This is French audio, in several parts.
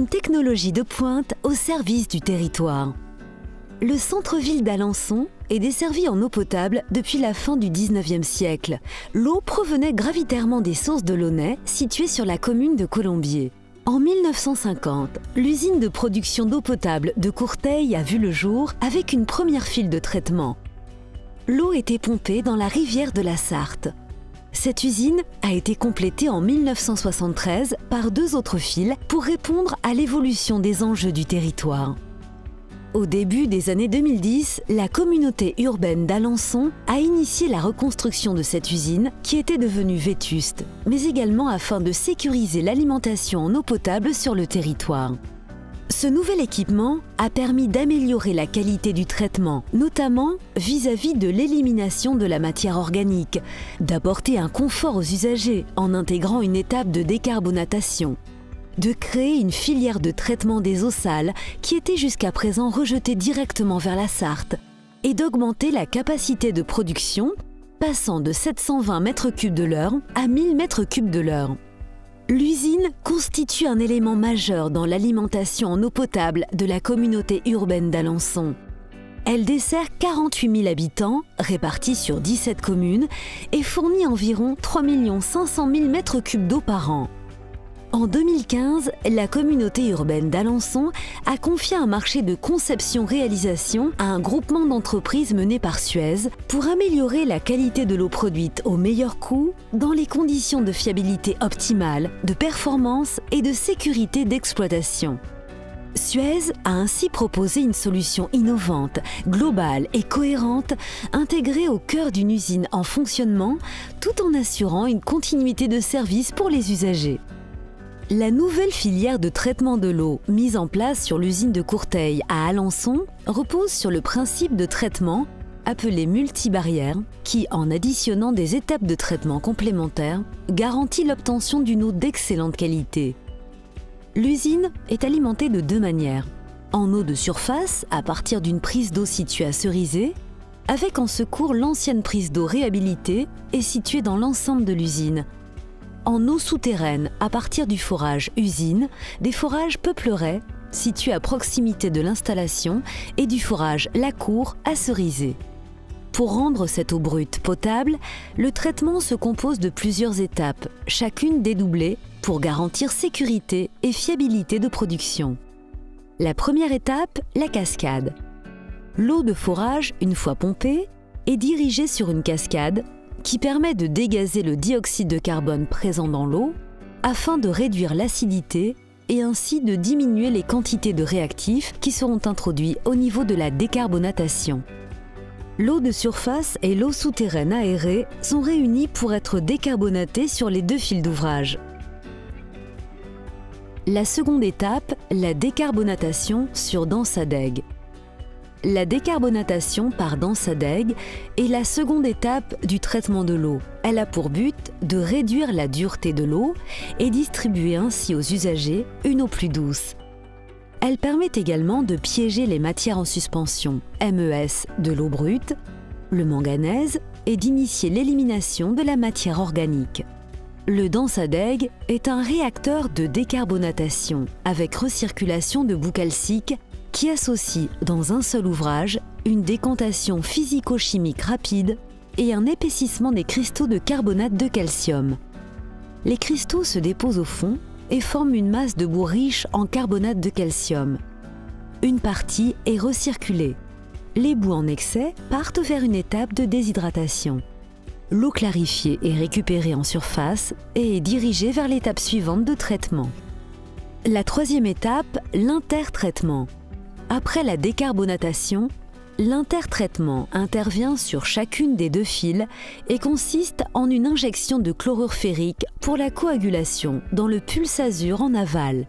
technologie de pointe au service du territoire. Le centre-ville d'Alençon est desservi en eau potable depuis la fin du 19e siècle. L'eau provenait gravitairement des sources de Launay, situées sur la commune de Colombier. En 1950, l'usine de production d'eau potable de Courteil a vu le jour avec une première file de traitement. L'eau était pompée dans la rivière de la Sarthe. Cette usine a été complétée en 1973 par 2 autres files pour répondre à l'évolution des enjeux du territoire. Au début des années 2010, la communauté urbaine d'Alençon a initié la reconstruction de cette usine qui était devenue vétuste, mais également afin de sécuriser l'alimentation en eau potable sur le territoire. Ce nouvel équipement a permis d'améliorer la qualité du traitement, notamment vis-à-vis de l'élimination de la matière organique, d'apporter un confort aux usagers en intégrant une étape de décarbonatation, de créer une filière de traitement des eaux sales qui étaient jusqu'à présent rejetées directement vers la Sarthe et d'augmenter la capacité de production, passant de 720 m3 de l'heure à 1000 m3 de l'heure. L'usine constitue un élément majeur dans l'alimentation en eau potable de la communauté urbaine d'Alençon. Elle dessert 48 000 habitants, répartis sur 17 communes, et fournit environ 3 500 000 m3 d'eau par an. En 2015, la communauté urbaine d'Alençon a confié un marché de conception-réalisation à un groupement d'entreprises mené par Suez pour améliorer la qualité de l'eau produite au meilleur coût dans les conditions de fiabilité optimale, de performance et de sécurité d'exploitation. Suez a ainsi proposé une solution innovante, globale et cohérente, intégrée au cœur d'une usine en fonctionnement, tout en assurant une continuité de service pour les usagers. La nouvelle filière de traitement de l'eau mise en place sur l'usine de Courteil à Alençon repose sur le principe de traitement appelé multibarrière qui, en additionnant des étapes de traitement complémentaires, garantit l'obtention d'une eau d'excellente qualité. L'usine est alimentée de 2 manières. En eau de surface, à partir d'une prise d'eau située à Cerisay, avec en secours l'ancienne prise d'eau réhabilitée et située dans l'ensemble de l'usine. En eau souterraine, à partir du forage usine, des forages Peuplerets, situés à proximité de l'installation, et du forage La Cour à Cerisay. Pour rendre cette eau brute potable, le traitement se compose de plusieurs étapes, chacune dédoublée pour garantir sécurité et fiabilité de production. La première étape, la cascade. L'eau de forage, une fois pompée, est dirigée sur une cascade qui permet de dégazer le dioxyde de carbone présent dans l'eau afin de réduire l'acidité et ainsi de diminuer les quantités de réactifs qui seront introduits au niveau de la décarbonatation. L'eau de surface et l'eau souterraine aérée sont réunies pour être décarbonatées sur les 2 files d'ouvrage. La seconde étape, la décarbonatation sur Dansadeg. La décarbonatation par Dansadeg est la seconde étape du traitement de l'eau. Elle a pour but de réduire la dureté de l'eau et distribuer ainsi aux usagers une eau plus douce. Elle permet également de piéger les matières en suspension, MES, de l'eau brute, le manganèse, et d'initier l'élimination de la matière organique. Le Dansadeg est un réacteur de décarbonatation avec recirculation de boues calciques qui associe dans un seul ouvrage une décantation physico-chimique rapide et un épaississement des cristaux de carbonate de calcium. Les cristaux se déposent au fond et forment une masse de boue riche en carbonate de calcium. Une partie est recirculée. Les boues en excès partent vers une étape de déshydratation. L'eau clarifiée est récupérée en surface et est dirigée vers l'étape suivante de traitement. La troisième étape, l'intertraitement. Après la décarbonatation, l'intertraitement intervient sur chacune des 2 files et consiste en une injection de chlorure ferrique pour la coagulation dans le pulsazur en aval.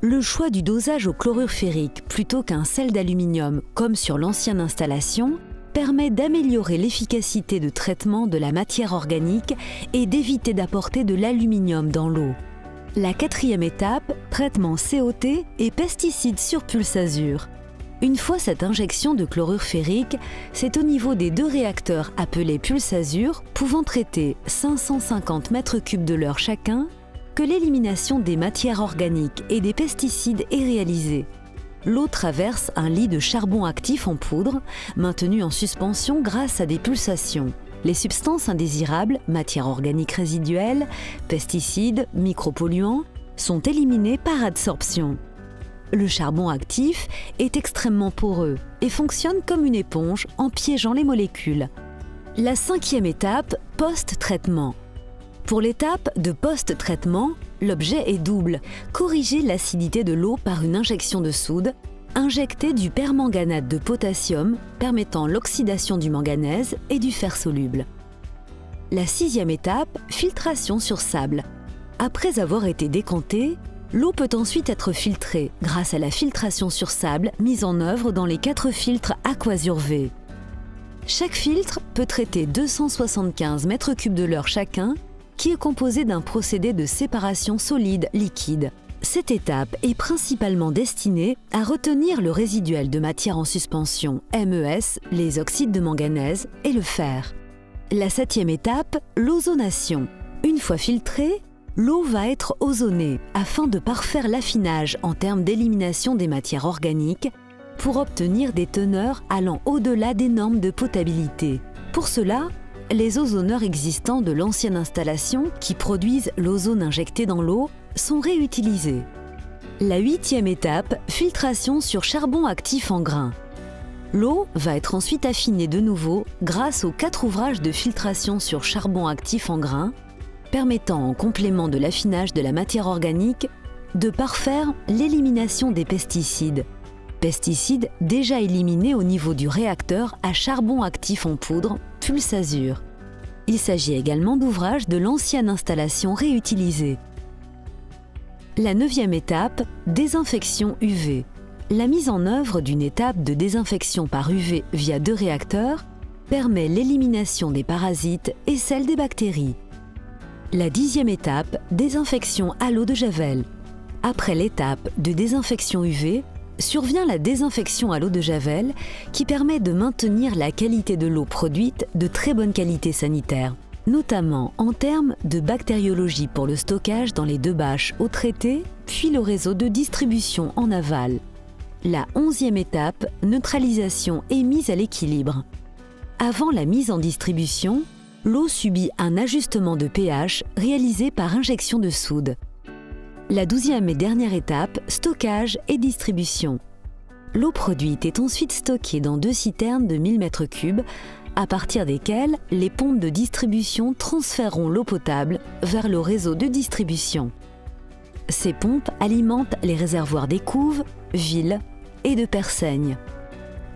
Le choix du dosage au chlorure ferrique plutôt qu'un sel d'aluminium comme sur l'ancienne installation permet d'améliorer l'efficacité de traitement de la matière organique et d'éviter d'apporter de l'aluminium dans l'eau. La 4e étape, traitement COT et pesticides sur pulsazur. Une fois cette injection de chlorure ferrique, c'est au niveau des 2 réacteurs appelés pulsazur, pouvant traiter 550 m3 de l'heure chacun, que l'élimination des matières organiques et des pesticides est réalisée. L'eau traverse un lit de charbon actif en poudre, maintenu en suspension grâce à des pulsations. Les substances indésirables, matières organiques résiduelles, pesticides, micropolluants, sont éliminées par adsorption. Le charbon actif est extrêmement poreux et fonctionne comme une éponge en piégeant les molécules. La 5e étape, post-traitement. Pour l'étape de post-traitement, l'objet est double. Corriger l'acidité de l'eau par une injection de soude, injecter du permanganate de potassium permettant l'oxydation du manganèse et du fer soluble. La 6e étape, filtration sur sable. Après avoir été décantée, l'eau peut ensuite être filtrée grâce à la filtration sur sable mise en œuvre dans les 4 filtres Aquasur V. Chaque filtre peut traiter 275 m3 de l'heure chacun, qui est composé d'un procédé de séparation solide-liquide. Cette étape est principalement destinée à retenir le résiduel de matière en suspension, MES, les oxydes de manganèse et le fer. La 7e étape, l'ozonation. Une fois filtrée, l'eau va être ozonée afin de parfaire l'affinage en termes d'élimination des matières organiques pour obtenir des teneurs allant au-delà des normes de potabilité. Pour cela, les ozoneurs existants de l'ancienne installation qui produisent l'ozone injecté dans l'eau sont réutilisés. La 8e étape, filtration sur charbon actif en grains. L'eau va être ensuite affinée de nouveau grâce aux 4 ouvrages de filtration sur charbon actif en grains, permettant en complément de l'affinage de la matière organique de parfaire l'élimination des pesticides. Pesticides déjà éliminés au niveau du réacteur à charbon actif en poudre, Pulsasur. Il s'agit également d'ouvrages de l'ancienne installation réutilisée. La 9e étape, désinfection UV. La mise en œuvre d'une étape de désinfection par UV via 2 réacteurs permet l'élimination des parasites et celle des bactéries. La 10e étape, désinfection à l'eau de javel. Après l'étape de désinfection UV, survient la désinfection à l'eau de javel qui permet de maintenir la qualité de l'eau produite de très bonne qualité sanitaire, notamment en termes de bactériologie pour le stockage dans les 2 bâches eau traitée, puis le réseau de distribution en aval. La 11e étape, neutralisation et mise à l'équilibre. Avant la mise en distribution, l'eau subit un ajustement de pH réalisé par injection de soude. La 12e et dernière étape, stockage et distribution. L'eau produite est ensuite stockée dans 2 citernes de 1000 m3, à partir desquelles les pompes de distribution transféreront l'eau potable vers le réseau de distribution. Ces pompes alimentent les réservoirs des couves, villes et de Persaignes.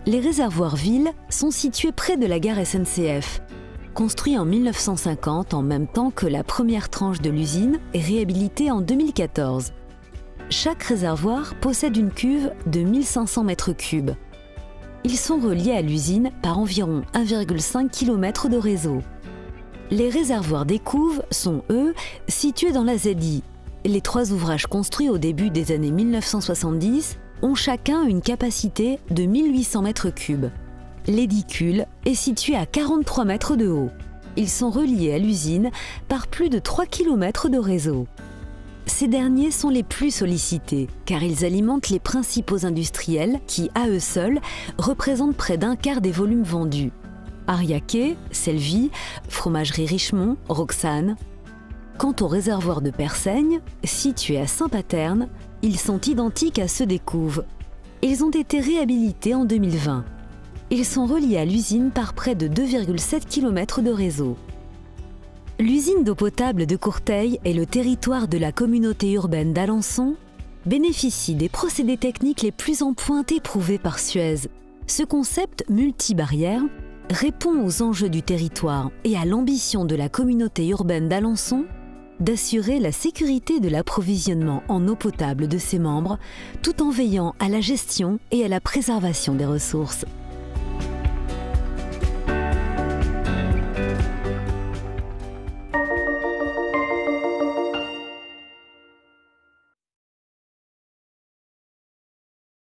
Les réservoirs villes sont situés près de la gare SNCF, construit en 1950 en même temps que la première tranche de l'usine et réhabilitée en 2014. Chaque réservoir possède une cuve de 1500 m3. Ils sont reliés à l'usine par environ 1,5 km de réseau. Les réservoirs des couves sont, eux, situés dans la ZI. Les 3 ouvrages construits au début des années 1970 ont chacun une capacité de 1800 m3. L'édicule est situé à 43 mètres de haut. Ils sont reliés à l'usine par plus de 3 km de réseau. Ces derniers sont les plus sollicités car ils alimentent les principaux industriels qui, à eux seuls, représentent près d'un quart des volumes vendus. Ariaquet, Selvi, Fromagerie Richemont, Roxane. Quant aux réservoirs de Persaignes, situés à Saint-Paterne, ils sont identiques à ceux des couves. Ils ont été réhabilités en 2020. Ils sont reliés à l'usine par près de 2,7 km de réseau. L'usine d'eau potable de Courteil et le territoire de la communauté urbaine d'Alençon bénéficient des procédés techniques les plus en pointe éprouvés par Suez. Ce concept multi-barrières répond aux enjeux du territoire et à l'ambition de la communauté urbaine d'Alençon d'assurer la sécurité de l'approvisionnement en eau potable de ses membres tout en veillant à la gestion et à la préservation des ressources.